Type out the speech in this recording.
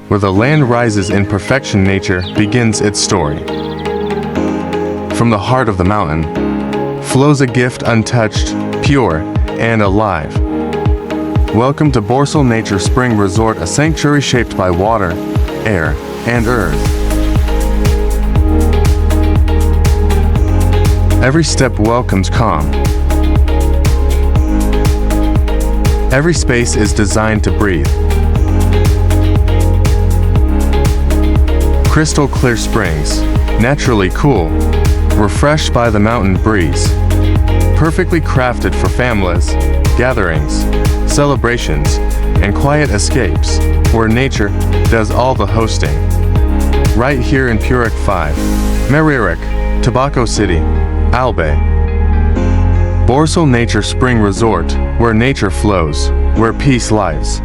where the land rises in perfection. Nature begins its story. From the heart of the mountain flows a gift untouched, pure, and alive. Welcome to Borcel Nature Spring Resort, a sanctuary shaped by water, air, and earth. Every step welcomes calm. Every space is designed to breathe. Crystal clear springs, naturally cool, refreshed by the mountain breeze. Perfectly crafted for families, gatherings, celebrations, and quiet escapes, where nature does all the hosting. Right here in Puric 5, Meririk, Tobacco City, Albay. Borcel Nature Spring Resort, where nature flows, where peace lives.